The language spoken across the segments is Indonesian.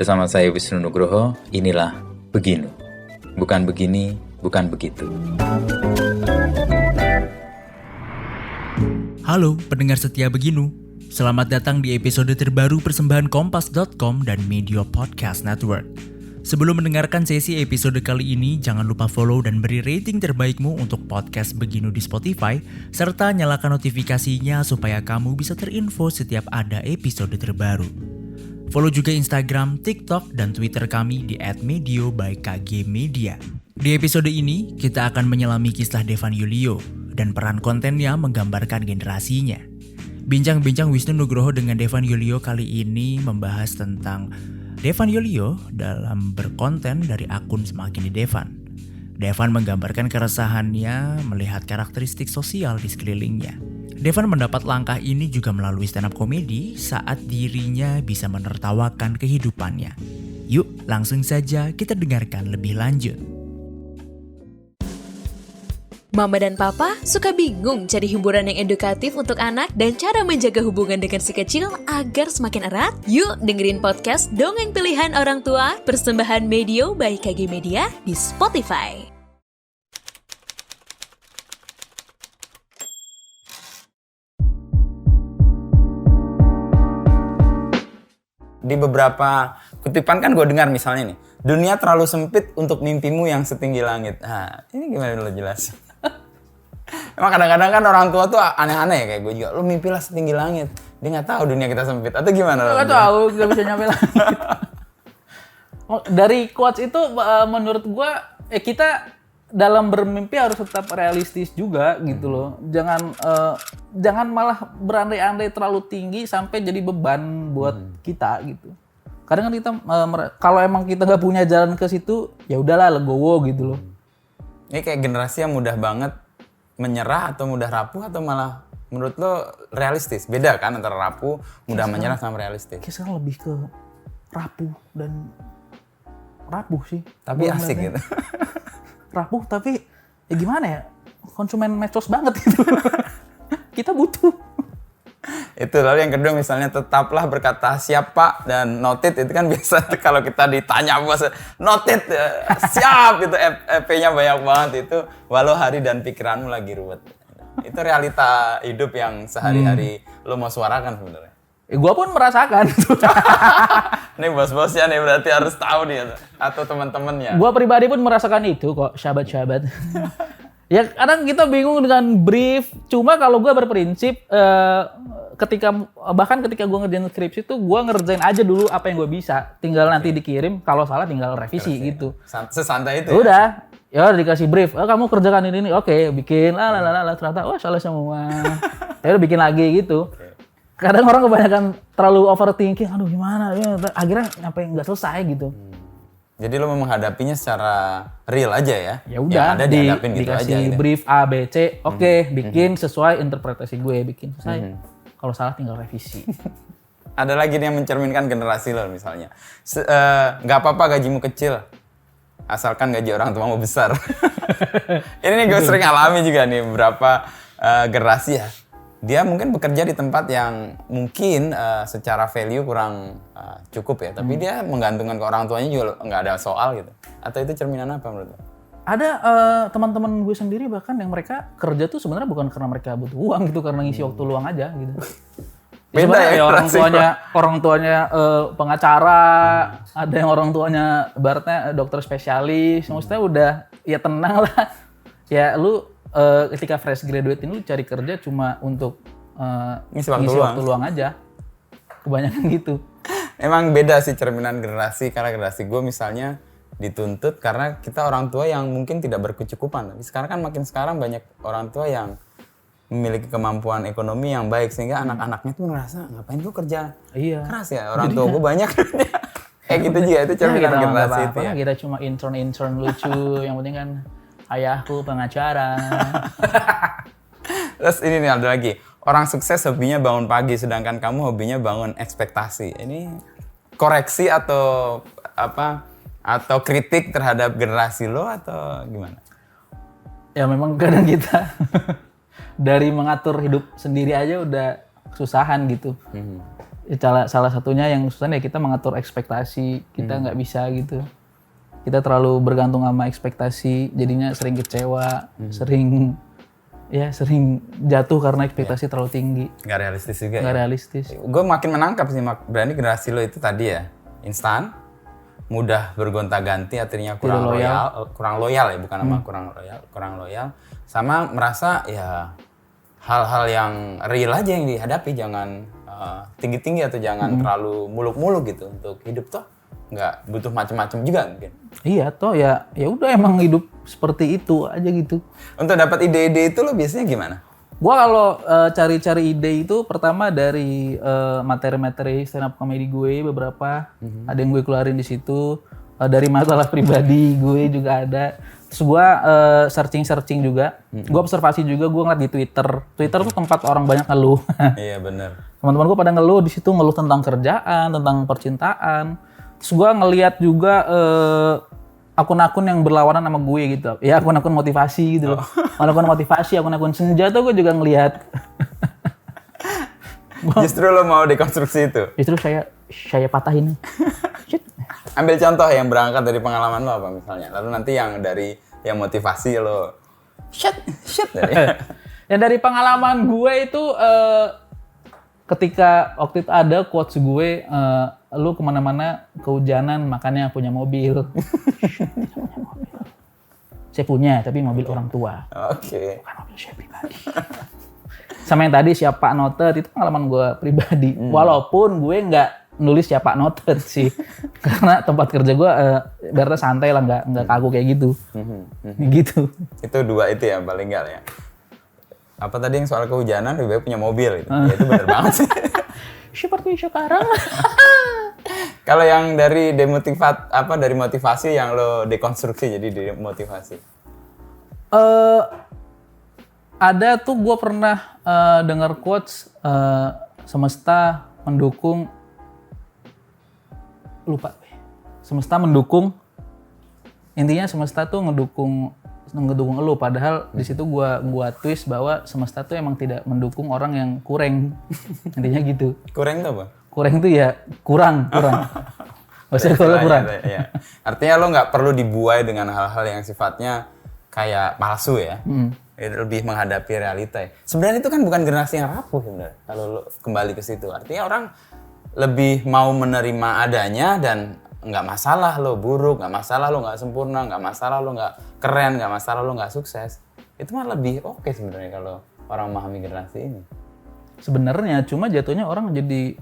Bersama saya Wisnu Nugroho, inilah Beginu. Bukan begini, bukan begitu. Halo pendengar setia Beginu. Selamat datang di episode terbaru persembahan Kompas.com dan Media Podcast Network. Sebelum mendengarkan sesi episode kali ini, jangan lupa follow dan beri rating terbaikmu untuk podcast Beginu di Spotify, serta nyalakan notifikasinya supaya kamu bisa terinfo setiap ada episode terbaru. Follow juga Instagram, TikTok, dan Twitter kami di @medio by KG Media. Di episode ini, kita akan menyelami kisah Devan Yulio, dan peran kontennya menggambarkan generasinya. Bincang-bincang Wisnu Nugroho dengan Devan Yulio kali ini membahas tentang Devan Yulio dalam berkonten dari akun Semakin di Devan. Devan menggambarkan keresahannya melihat karakteristik sosial di sekelilingnya. Devan mendapat langkah ini juga melalui stand up komedi saat dirinya bisa menertawakan kehidupannya. Yuk, langsung saja kita dengarkan lebih lanjut. Mama dan Papa suka bingung cari hiburan yang edukatif untuk anak dan cara menjaga hubungan dengan si kecil agar semakin erat? Yuk dengerin podcast Dongeng Pilihan Orang Tua persembahan Medio by KG Media di Spotify. Di beberapa kutipan kan gue dengar misalnya nih, dunia terlalu sempit untuk mimpimu yang setinggi langit. Nah, ini gimana lo jelasin? Emang kadang-kadang kan orang tua tuh aneh-aneh ya, kayak gue juga. Lo mimpilah setinggi langit. Dia nggak tahu dunia kita sempit atau gimana? Nggak tahu, nggak bisa nyampe langit. Dari quotes itu menurut gue, kita dalam bermimpi harus tetap realistis juga gitu loh. Jangan malah berandai-andai terlalu tinggi sampai jadi beban buat kita gitu. Kadang kan kita kalau emang kita nggak punya jalan ke situ, ya udahlah legowo gitu loh. Ini kayak generasi yang mudah banget menyerah atau mudah rapuh atau malah menurut lo realistis? Beda kan antara rapuh, mudah menyerah sama realistis. Kayak sekarang lebih ke rapuh dan rapuh sih. Tapi asik gitu. Rapuh tapi ya gimana ya, konsumen medsos banget gitu. Kita butuh. Itu lalu yang kedua misalnya tetaplah berkata siap Pak dan noted itu kan biasa kalau kita ditanya bos noted siap itu EP-nya banyak banget itu walau hari dan pikiranmu lagi ruwet. Itu realita hidup yang sehari-hari lo mau suarakan sebenarnya. Gue pun merasakan. Nih bos-bosnya nih berarti harus tahu nih atau teman-temannya. Gue pribadi pun merasakan itu kok, sahabat-sahabat. Ya kadang kita bingung dengan brief. Cuma kalau gue berprinsip, ketika gue ngerjain skripsi tuh gue ngerjain aja dulu apa yang gue bisa. Tinggal nanti dikirim, kalau salah tinggal revisi gitu. Sesantai itu. Udah, ya dikasih brief. Kamu kerjakan ini, oke, bikin. Ternyata, salah semua. Ya udah bikin lagi gitu. Kadang orang kebanyakan terlalu overthinking, aduh gimana, ya, akhirnya sampai nggak selesai gitu. Jadi lo mau menghadapinya secara real aja ya? Ya udah, ada dihadapin gitu aja. Dikasih brief A, B, C, oke, bikin sesuai interpretasi gue, bikin selesai. Kalau salah tinggal revisi. Ada lagi nih yang mencerminkan generasi lo misalnya. Nggak apa-apa gajimu kecil, asalkan gaji orang tuamu besar. Ini nih gue sering alami juga nih beberapa generasi ya. Dia mungkin bekerja di tempat yang mungkin secara value kurang cukup ya, tapi dia menggantungkan ke orang tuanya juga nggak ada soal gitu. Atau itu cerminan apa menurut lo? Ada teman-teman gue sendiri bahkan yang mereka kerja tuh sebenarnya bukan karena mereka butuh uang gitu, karena ngisi waktu luang aja gitu. Beda ya orang tuanya pengacara, ada yang orang tuanya ibaratnya dokter spesialis, maksudnya udah ya tenang lah. Ya lu ketika fresh graduate ini lu cari kerja cuma untuk ngisi waktu luang aja. Kebanyakan gitu. Emang beda sih cerminan generasi, karena generasi gue misalnya dituntut karena kita orang tua yang mungkin tidak berkecukupan. Tapi sekarang kan makin sekarang banyak orang tua yang memiliki kemampuan ekonomi yang baik sehingga anak-anaknya tuh ngerasa ngapain gue kerja keras ya, orang tua gue banyak. Kayak gitu juga, itu cerminan generasi itu ya. Kita cuma intern lucu, yang penting kan ayahku pengacara. Terus ini nih ada lagi, orang sukses hobinya bangun pagi sedangkan kamu hobinya bangun ekspektasi. Ini koreksi atau apa? Atau kritik terhadap generasi lo atau gimana? Ya memang kadang kita dari mengatur hidup sendiri aja udah kesusahan gitu. Salah satunya yang susah ya kita mengatur ekspektasi, kita nggak bisa gitu. Kita terlalu bergantung sama ekspektasi, jadinya sering kecewa, sering jatuh karena ekspektasi terlalu tinggi. Nggak realistis juga. Nggak ya? realistis. Gue makin menangkap sih, berarti generasi lo itu tadi ya, instan, mudah bergonta-ganti, artinya kurang loyal ya, bukan nama kurang loyal, sama merasa ya hal-hal yang real aja yang dihadapi, jangan tinggi-tinggi atau jangan terlalu muluk-muluk gitu untuk hidup toh. Nggak butuh macam-macam juga mungkin. Iya toh ya udah emang hidup seperti itu aja gitu. Untuk dapat ide-ide itu lo biasanya gimana? Gua kalau cari-cari ide itu pertama dari materi-materi stand up comedy gue beberapa, ada yang gue keluarin di situ, dari masalah pribadi gue juga ada. Terus gue searching juga, gue observasi juga, gue ngeliat di Twitter tuh tempat orang banyak ngeluh. Iya benar. Teman-teman gue pada ngeluh di situ, ngeluh tentang kerjaan, tentang percintaan. Terus gue ngeliat juga akun-akun yang berlawanan sama gue gitu. Ya akun-akun motivasi gitu loh. Akun-akun motivasi, akun-akun senja tuh gue juga ngeliat. Justru lo mau dekonstruksi itu? Justru saya patahin. Ambil contoh yang berangkat dari pengalaman lo apa misalnya. Lalu nanti yang dari yang motivasi lo shit. Yang dari pengalaman gue itu ketika waktu itu ada quotes gue, lu kemana-mana kehujanan makanya punya mobil. Saya punya tapi mobil orang tua. Oke. Bukan mobil saya pribadi. Sama yang tadi siapa noted itu pengalaman gue pribadi. Walaupun gue nggak nulis siapa noted sih, karena tempat kerja gue berarti santai lah, nggak kaku kayak gitu. Gitu. Itu dua itu ya paling enggak ya. Apa tadi yang soal kehujanan lebih baik punya mobil itu. Ya, itu benar banget sih. Seperti sekarang. Kalau yang dari dari motivasi yang lo dekonstruksi jadi demotivasi. Ada tuh gue pernah dengar quotes semesta mendukung, lupa, semesta mendukung, intinya semesta tuh ngedukung lu, padahal di situ gua twist bahwa semesta tuh emang tidak mendukung orang yang kurang. Intinya gitu. Kurang itu apa? Kurang itu ya kurang. Maksudnya kalau kurang. Ya. Artinya lo nggak perlu dibuai dengan hal-hal yang sifatnya kayak palsu ya. Itu lebih menghadapi realita ya. Sebenarnya itu kan bukan generasi yang rapuh sebenarnya. Kalau lo kembali ke situ, artinya orang lebih mau menerima adanya dan nggak masalah lo buruk, nggak masalah lo nggak sempurna, nggak masalah lo nggak keren, nggak masalah lo nggak sukses. Itu mah lebih oke sebenarnya kalau orang memahami generasi ini. Sebenarnya cuma jatuhnya orang jadi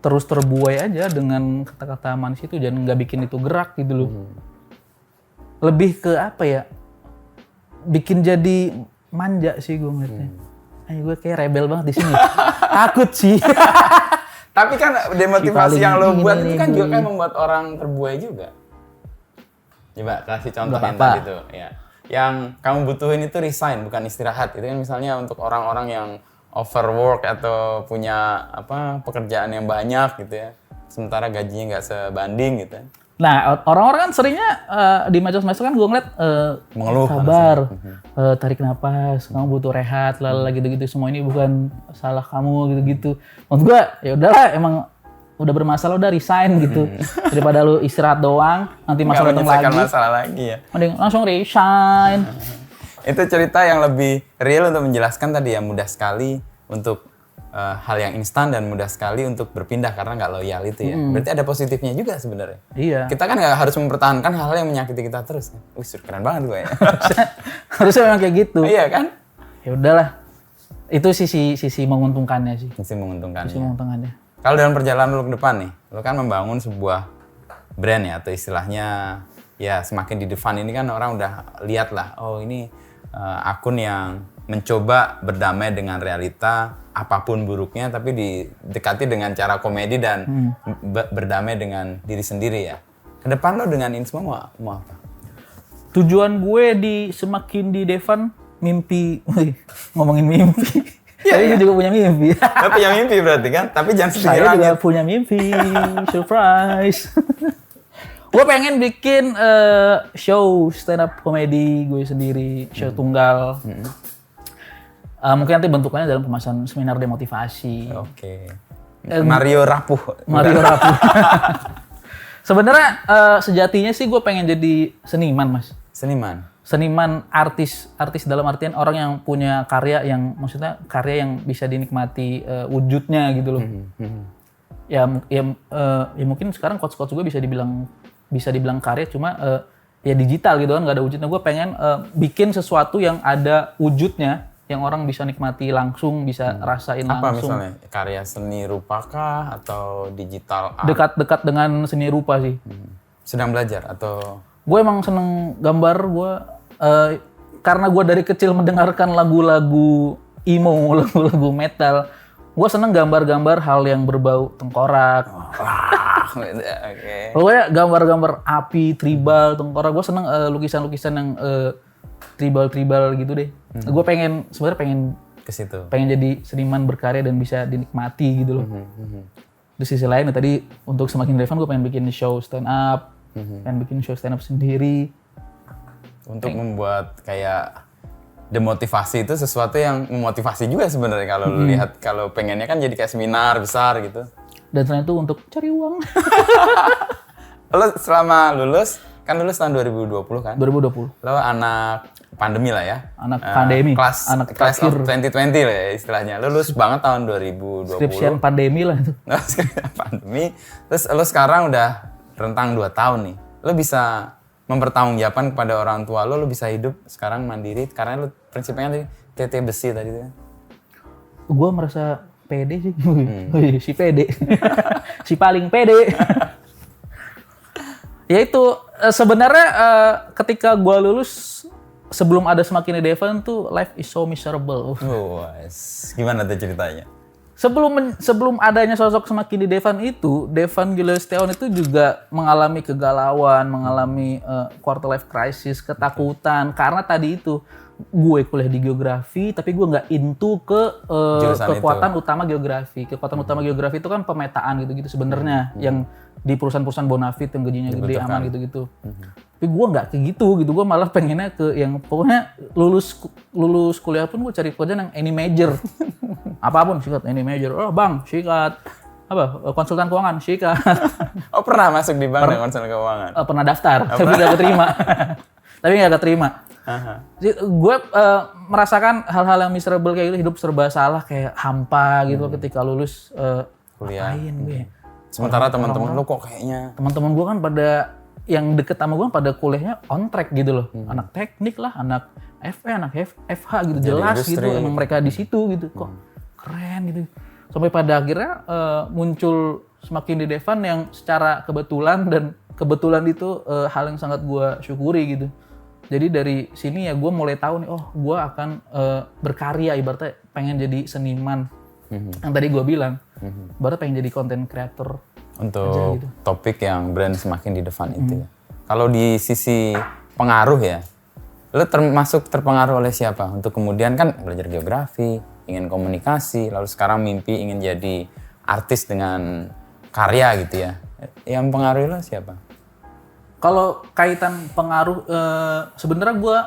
terus terbuai aja dengan kata-kata manis itu dan nggak bikin itu gerak gitu loh. Lebih ke apa ya? Bikin jadi manja sih gue ngeliatnya. Gue kayak rebel banget di sini. Takut sih. Tapi kan demotivasi yang lo buat itu kan juga kan membuat orang terbuai juga. Coba kasih contoh yang tadi tuh. Ya. Yang kamu butuhin itu resign, bukan istirahat. Itu kan misalnya untuk orang-orang yang overwork atau punya pekerjaan yang banyak gitu ya. Sementara gajinya nggak sebanding gitu. Nah, orang-orang kan seringnya di medsos-medsos kan gue ngeliat mengeluh, sabar, tarik napas, kamu butuh rehat, lala gitu-gitu. Semua ini bukan salah kamu gitu-gitu. Menurut gue ya udahlah, emang udah bermasalah udah resign gitu. Daripada lu istirahat doang, nanti masalah datang lagi. Masalah lagi ya. Mending langsung resign. Itu cerita yang lebih real untuk menjelaskan tadi ya, mudah sekali untuk hal yang instan dan mudah sekali untuk berpindah karena nggak loyal itu ya. Berarti ada positifnya juga sebenarnya. Iya. Kita kan nggak harus mempertahankan hal-hal yang menyakiti kita terus. Wih, keren banget gue ya. Harusnya memang kayak gitu. Iya kan? Ya udahlah. Itu sisi menguntungkannya sih. Sisi menguntungkannya. Sisi menguntungkannya. Kalau dalam perjalanan lo ke depan nih, lo kan membangun sebuah brand ya, atau istilahnya ya semakin di depan ini kan orang udah lihat lah, oh ini akun yang mencoba berdamai dengan realita apapun buruknya, tapi didekati dengan cara komedi dan berdamai dengan diri sendiri ya. Ke depan lo dengan ini semua mau apa? Tujuan gue semakin di Devan, mimpi, ngomongin mimpi. Tapi gue juga punya mimpi. Lo punya mimpi berarti kan? Tapi jangan setinggi Saya langit. juga punya mimpi, surprise. Gue pengen bikin show stand up comedy gue sendiri, show tunggal. Mungkin nanti bentukannya dalam kemasan seminar demotivasi. Oke. Mario rapuh. Mario rapuh. Sebenarnya sejatinya sih gue pengen jadi seniman, Mas. Seniman, artis dalam artian orang yang punya karya yang maksudnya karya yang bisa dinikmati wujudnya gitu loh. Ya mungkin sekarang quotes juga bisa dibilang karya, cuma ya digital gitu kan, nggak ada wujudnya. Gue pengen bikin sesuatu yang ada wujudnya, yang orang bisa nikmati langsung, bisa rasain Apa langsung. misalnya? Karya seni rupa kah atau digital art? Dekat-dekat dengan seni rupa sih. Sedang belajar atau? Gue emang seneng gambar, karena gue dari kecil mendengarkan lagu-lagu emo, lagu-lagu metal. Gue seneng gambar-gambar hal yang berbau tengkorak. Oke. Pokoknya gambar-gambar api, tribal, tengkorak. Gue seneng lukisan-lukisan yang tribal-tribal gitu deh. Gue sebenarnya Ke situ. pengen jadi seniman berkarya dan bisa dinikmati gitu loh. Di sisi lain tadi untuk semakin relevan gue pengen bikin show stand up, pengen bikin show stand up sendiri. Untuk membuat kayak demotivasi itu sesuatu yang memotivasi juga sebenarnya kalau lu lihat, kalau pengennya kan jadi kayak seminar besar gitu. Dan selain itu untuk cari uang. Lo selama lulus tahun 2020 kan? 2020. Lo anak pandemi lah ya. Anak pandemi. Class of 2020 lah ya istilahnya. Lo lulus banget tahun 2020. Skripsian pandemi lah itu. Skripsian pandemi. Terus lo sekarang udah rentang 2 tahun nih. Lo bisa mempertanggungjawabkan kepada orang tua lo bisa hidup sekarang mandiri karena lo prinsipnya tadi TT besi tadi kan. Gue merasa pede sih. Si pede. Si paling pede. Ya itu sebenarnya ketika gue lulus sebelum ada Semakin Devan tuh life is so miserable. Gimana tuh ceritanya? Sebelum adanya sosok Semakin Devan itu, Devan Gilesteon itu juga mengalami kegalauan, mengalami quarter life crisis, ketakutan karena tadi itu gue kuliah di geografi tapi gue nggak into ke kekuatan utama geografi. Kekuatan utama geografi itu kan pemetaan gitu-gitu sebenarnya yang di perusahaan-perusahaan bonafit yang gajinya gede aman gitu-gitu. Tapi gue nggak kayak gitu, gue malah pengennya ke yang pokoknya lulus kuliah pun gue cari pekerjaan yang any major. Apapun sikat any major. Oh bang, sikat apa konsultan keuangan, sikat. Oh pernah masuk di bank dengan konsultan keuangan? Pernah daftar, tapi nggak keterima. Gue merasakan hal-hal yang miserable kayak gitu, hidup serba salah, kayak hampa gitu ketika lulus kuliah. Ngapain gue? Sementara teman-teman lo kok kayaknya teman-teman gue kan pada yang deket sama gue pada kuliahnya on track gitu loh. Anak teknik lah, anak FE, anak FH gitu. Jadi jelas industri. gitu emang mereka di situ gitu. Kok keren gitu. Sampai pada akhirnya muncul Semakin Devan yang secara kebetulan, dan kebetulan itu hal yang sangat gue syukuri gitu. Jadi dari sini ya gue mulai tahu nih, oh gue akan berkarya, ibaratnya pengen jadi seniman. Yang tadi gue bilang, ibaratnya pengen jadi content creator. Untuk gitu. Topik yang brand Semakin di Devan itu ya. Kalau di sisi pengaruh ya, lo termasuk terpengaruh oleh siapa? Untuk kemudian kan belajar geografi, ingin komunikasi, lalu sekarang mimpi ingin jadi artis dengan karya gitu ya. Yang pengaruh lo siapa? Kalau kaitan pengaruh, sebenarnya gue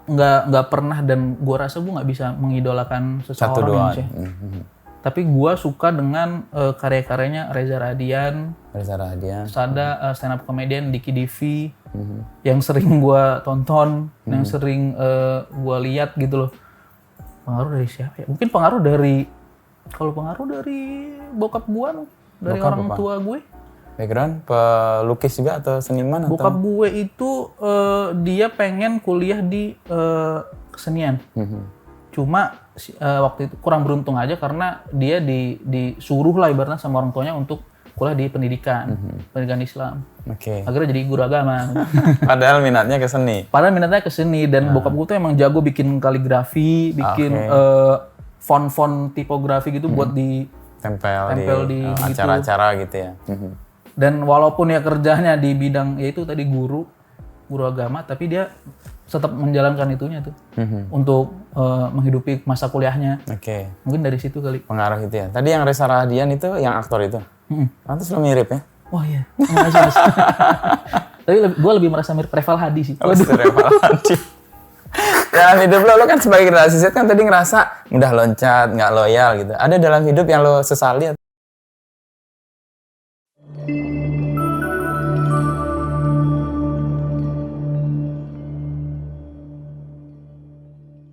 nggak pernah, dan gue rasa gue nggak bisa mengidolakan seseorang sih. Tapi gue suka dengan karya-karyanya Reza Radian. Ada stand up comedian Diki Divi yang sering gue tonton, yang sering gue lihat gitu loh. Pengaruh dari siapa ya? Mungkin pengaruh dari bokap gue, dari bokap orang apa? tua gue. Background pelukis juga atau seniman? Bokap gue itu dia pengen kuliah di kesenian. Cuma waktu itu kurang beruntung aja karena dia disuruh lah ibaratnya sama orang tuanya untuk kuliah di pendidikan Islam. Oke. Akhirnya jadi guru agama. Padahal minatnya ke seni. Dan bokap gue tuh emang jago bikin kaligrafi, bikin font-font tipografi gitu buat di tempel di acara-acara gitu ya. Dan walaupun ya kerjanya di bidang yaitu tadi guru agama, tapi dia tetap menjalankan itunya tuh untuk menghidupi masa kuliahnya. Oke. Mungkin dari situ kali. Pengaruh itu ya. Tadi yang Reza Radian itu yang aktor itu. Pantes lo mirip ya. Wah iya. Makasih, Mas. Tapi gue lebih merasa mirip Reval Hadi sih. Reval Hadi. Dalam hidup lo kan sebagai generasi Z kan tadi ngerasa mudah loncat, nggak loyal gitu. Ada dalam hidup yang lo sesali?